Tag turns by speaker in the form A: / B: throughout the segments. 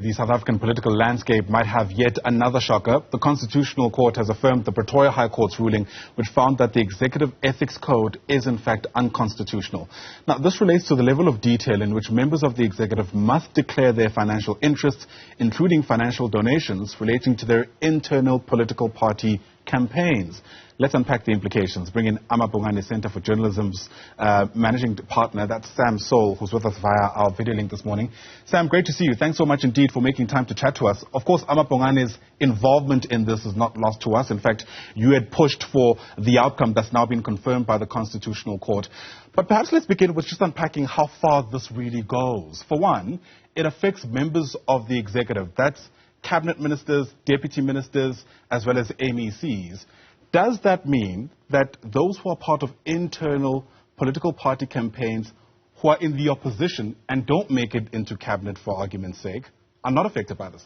A: The South African political landscape might have yet another shocker. The Constitutional Court has affirmed the Pretoria High Court's ruling, which found that the Executive Ethics Code is in fact unconstitutional. Now, this relates to the level of detail in which members of the executive must declare their financial interests, including financial donations relating to their internal political party campaigns. Let's unpack the implications. Bring in AmaBhungane Centre for Journalism's managing partner, that's Sam Soul, who's with us via our video link this morning. Sam, great to see you. Thanks so much indeed for making time to chat to us. Of course, AmaBhungane's involvement in this is not lost to us. In fact, you had pushed for the outcome that's now been confirmed by the Constitutional Court. But perhaps let's begin with just unpacking how far this really goes. For one, it affects members of the executive. That's cabinet ministers, deputy ministers, as well as MECs. Does that mean that those who are part of internal political party campaigns who are in the opposition and don't make it into cabinet for argument's sake are not affected by this?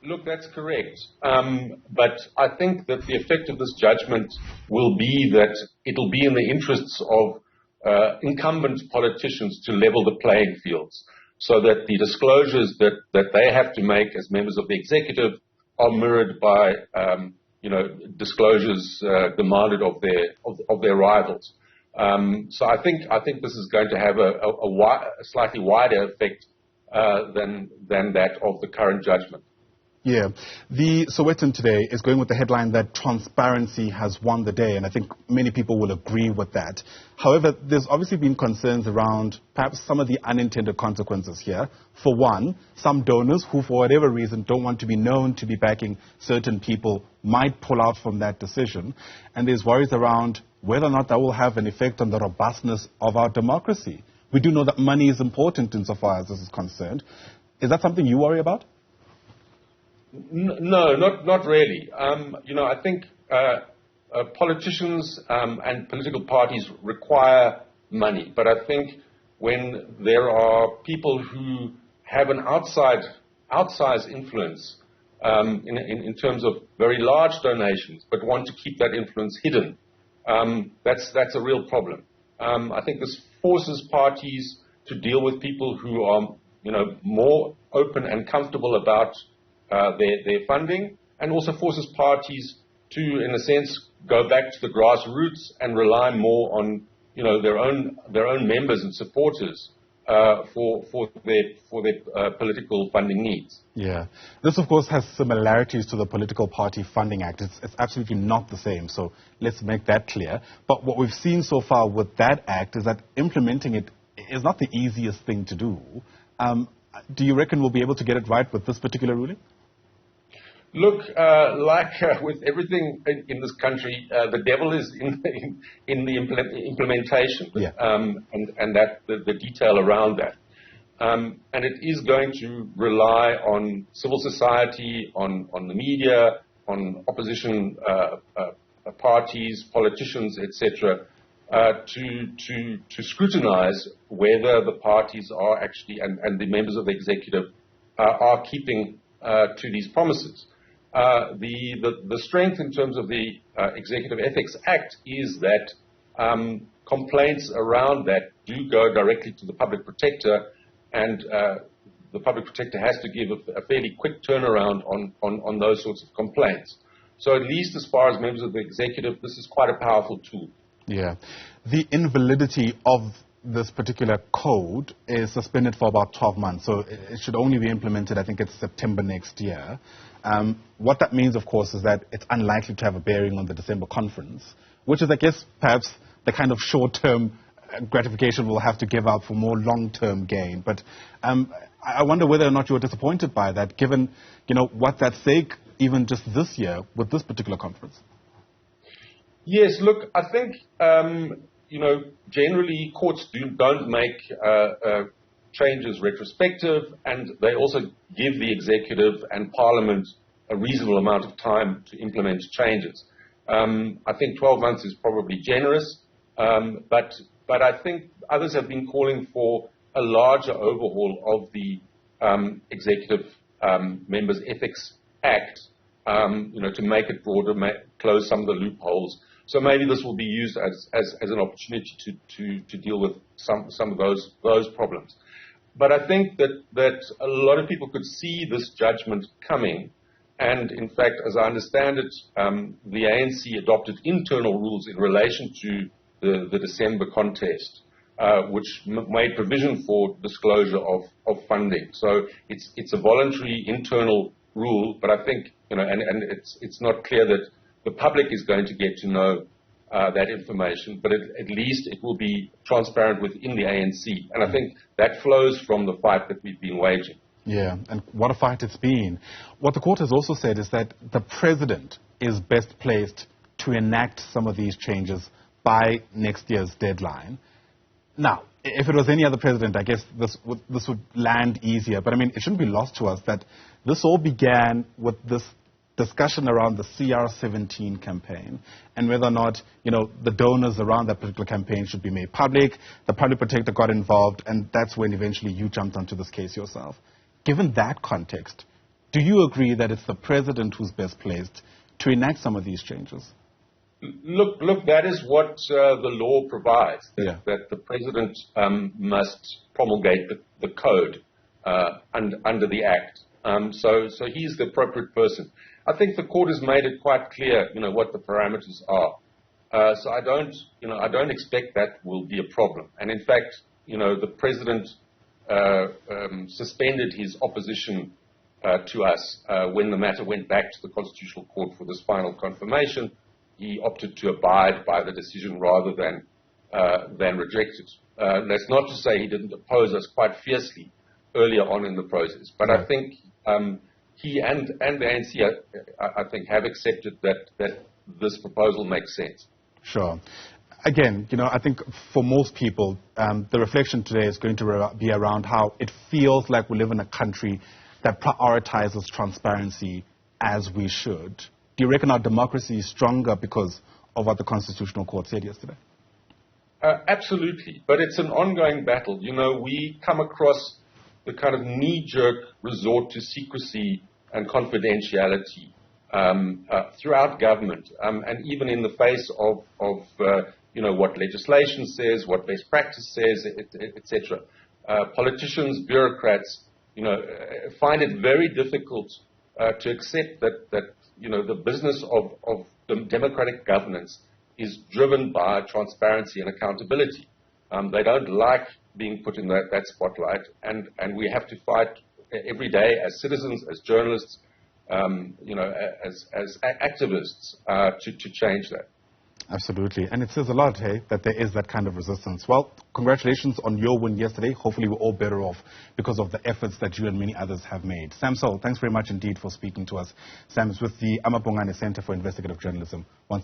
B: Look, that's correct. But I think that the effect of this judgment will be that it'll be in the interests of incumbent politicians to level the playing fields so that the disclosures that they have to make as members of the executive are mirrored by disclosures demanded of their rivals. So I think this is going to have a slightly wider effect than that of the current judgment.
A: Yeah. The Sowetan today is going with the headline that transparency has won the day, and I think many people will agree with that. However, there's obviously been concerns around perhaps some of the unintended consequences here. For one, some donors who, for whatever reason, don't want to be known to be backing certain people might pull out from that decision. And there's worries around whether or not that will have an effect on the robustness of our democracy. We do know that money is important insofar as this is concerned. Is that something you worry about?
B: No, not really. I think politicians and political parties require money, but I think when there are people who have an outsized influence in terms of very large donations, but want to keep that influence hidden, that's a real problem. I think this forces parties to deal with people who are, more open and comfortable about their funding, and also forces parties to, in a sense, go back to the grassroots and rely more on, their own members and supporters for their political funding needs.
A: Yeah, this of course has similarities to the Political Party Funding Act. It's absolutely not the same. So let's make that clear. But what we've seen so far with that act is that implementing it is not the easiest thing to do. Do you reckon we'll be able to get it right with this particular ruling?
B: Look, with everything in this country, the devil is in the implementation, and that the detail around that. And it is going to rely on civil society, on the media, on opposition parties, politicians, etc., to scrutinize whether the parties are actually and the members of the executive are keeping to these promises. The strength in terms of the Executive Ethics Act is that complaints around that do go directly to the public protector, and the public protector has to give a fairly quick turnaround on those sorts of complaints. So at least as far as members of the executive, this is quite a powerful tool.
A: Yeah. The invalidity of this particular code is suspended for about 12 months, so it should only be implemented, I think it's September next year. What that means, of course, is that it's unlikely to have a bearing on the December conference, which is, I guess, perhaps the kind of short-term gratification we'll have to give out for more long-term gain. But I wonder whether or not you're disappointed by that, given, what's at stake even just this year with this particular conference.
B: Yes, look, I think, generally courts don't make changes retrospective, and they also give the executive and parliament a reasonable amount of time to implement changes. I think 12 months is probably generous, but I think others have been calling for a larger overhaul of the Executive Members Ethics Act, to make it broader, close some of the loopholes. So maybe this will be used as an opportunity to deal with some of those problems. But I think that a lot of people could see this judgment coming. And in fact, as I understand it, the ANC adopted internal rules in relation to the December contest, which made provision for disclosure of funding. So it's a voluntary internal rule, but I think, and it's not clear that the public is going to get to know that information, but at least it will be transparent within the ANC. And I think that flows from the fight that we've been waging.
A: Yeah, and what a fight it's been. What the court has also said is that the president is best placed to enact some of these changes by next year's deadline. Now, if it was any other president, I guess this would land easier. But I mean, it shouldn't be lost to us that this all began with this discussion around the CR17 campaign and whether or not, the donors around that particular campaign should be made public. The public protector got involved, and that's when eventually you jumped onto this case yourself. Given that context, do you agree that it's the president who's best placed to enact some of these changes?
B: Look, that is what the law provides, that the president must promulgate the code under the Act. So he's the appropriate person. I think the court has made it quite clear, what the parameters are. So I don't expect that will be a problem. And in fact, the president suspended his opposition to us when the matter went back to the Constitutional Court for this final confirmation. He opted to abide by the decision rather than reject it. That's not to say he didn't oppose us quite fiercely earlier on in the process, but I think he and the ANC, I think, have accepted that this proposal makes sense.
A: Sure. Again, I think for most people, the reflection today is going to be around how it feels like we live in a country that prioritizes transparency as we should. Do you reckon our democracy is stronger because of what the Constitutional Court said yesterday?
B: Absolutely, but it's an ongoing battle. We come across the kind of knee-jerk resort to secrecy and confidentiality throughout government, and even in the face of what legislation says, what best practice says, etc. Politicians, bureaucrats, find it very difficult to accept that the business of democratic governance is driven by transparency and accountability. They don't like being put in that spotlight, and we have to fight every day as citizens, as journalists, as activists to change that.
A: Absolutely. And it says a lot, hey, that there is that kind of resistance. Well, congratulations on your win yesterday. Hopefully we're all better off because of the efforts that you and many others have made. Sam Soul, thanks very much indeed for speaking to us. Sam is with the AmaBhungane Centre for Investigative Journalism.